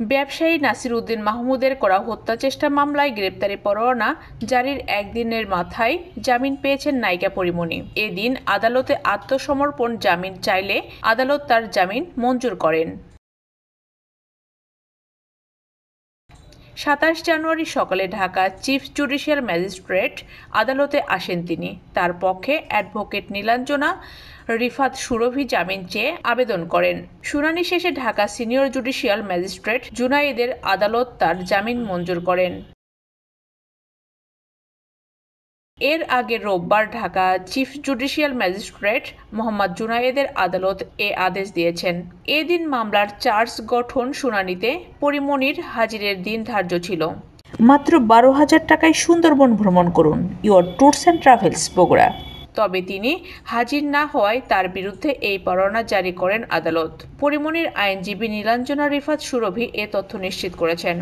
ব্যবসায়ী নাসির উদ্দিন মাহমুদের করা হত্যাচেষ্টা মামলায় গ্রেপ্তারি পরোয়ানা জারির একদিনের মাথায় জামিন পেয়েছেন নায়িকা পরীমনি। এদিন আদালতে আত্মসমর্পণ জামিন চাইলে আদালত তার জামিন মঞ্জুর করেন। 27 জানুয়ারি সকালে ঢাকা চিফ জুডিশিয়াল ম্যাজিস্ট্রেট আদালতে আসেন তিনি। তার পক্ষে অ্যাডভোকেট নীলাঞ্জনা রিফাত সুরভি জামিন চেয়ে আবেদন করেন। শুনানি শেষে ঢাকা সিনিয়র জুডিশিয়াল ম্যাজিস্ট্রেট জুনায়েদের আদালত তার জামিন মঞ্জুর করেন। এর আগে রোববার Dhaka chief judicial magistrate Mohammad জুনায়েদের আদালত এ আদেশ দিয়েছেন। এদিন মামলার চার্জ গঠন শুনানিতে পরীমনির হাজিরের দিন ধার্য ছিল। মাত্র 12,000 টাকায় সুন্দরবন ভ্রমণ করুন, your tours and travels Bogura. তবে তিনি হাজির না হওয়ায় তার বিরুদ্ধে এই পরোয়ানা জারি করেন আদালত। পরীমনির আইনজীবী নীলাঞ্জনা রিফাত সুরভি এ তথ্য নিশ্চিত করেছেন।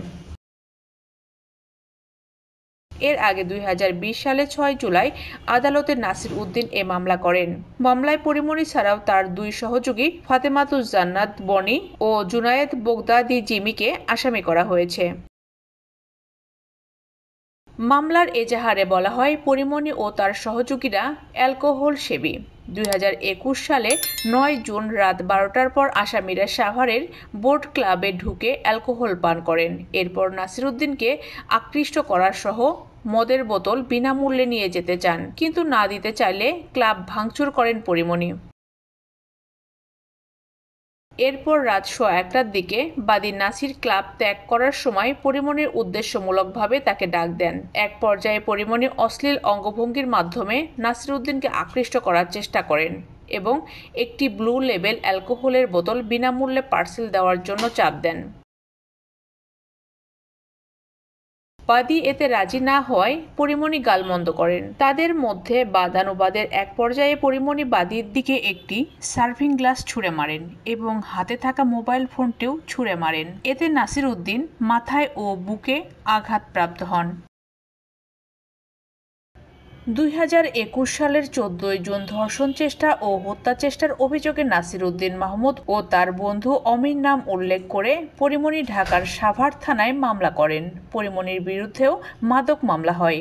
এর আগে 2020 সালে 6 জুলাই আদালতে নাসির উদ্দিন এ মামলা করেন। মামলায় পরীমনি ছাড়াও তার দুই সহযোগী ফাতেমাতুজ জান্নাত বনি ও জুনায়েদ বগদাদি জিমিকে আসামি করা হয়েছে। মামলার এজাহারে বলা হয়, পরীমনি ও তার সহযোগীরা অ্যালকোহল সেবী। 2021 সালে 9 জুন রাত 12টার পর আসামিরা সাভারের বোট ক্লাবে ঢুকে অ্যালকোহল পান করেন। এরপর নাসির উদ্দিনকে আকৃষ্ট করার সহ মদের বোতল বিনামূল্যে নিয়ে যেতে চান, কিন্তু না দিতে চাইলে ক্লাব ভাঙচুর করেন পরীমনি। এরপর রাত 1:15টার দিকে বাদী নাসির ক্লাব ত্যাগ করার সময় পরীমনির উদ্দেশ্যমূলকভাবে তাকে ডাক দেন। এক পর্যায়ে পরীমনি অশ্লীল অঙ্গভঙ্গির মাধ্যমে নাসির উদ্দিনকে আকৃষ্ট করার চেষ্টা করেন এবং একটি ব্লু লেবেল অ্যালকোহলের বোতল বিনামূল্যে পার্সেল দেওয়ার জন্য চাপ দেন। বাদী এতে রাজি না হওয়ায় পরীমনি গালমন্দ করেন। তাদের মধ্যে বাদানুবাদের এক পর্যায়ে পরীমনি বাদীর দিকে একটি সার্ভিং গ্লাস ছুঁড়ে মারেন এবং হাতে থাকা মোবাইল ফোনটিও ছুঁড়ে মারেন। এতে নাসির উদ্দিন মাথায় ও বুকে আঘাতপ্রাপ্ত হন। 2021 সালের 14 জুন ধর্ষণ চেষ্টা ও হত্যা চেষ্টার অভিযোগে নাসির উদ্দিন মাহমুদ ও তার বন্ধু অমির নাম উল্লেখ করে পরীমনি ঢাকার সাভার থানায় মামলা করেন। পরীমনির বিরুদ্ধেও মাদক মামলা হয়।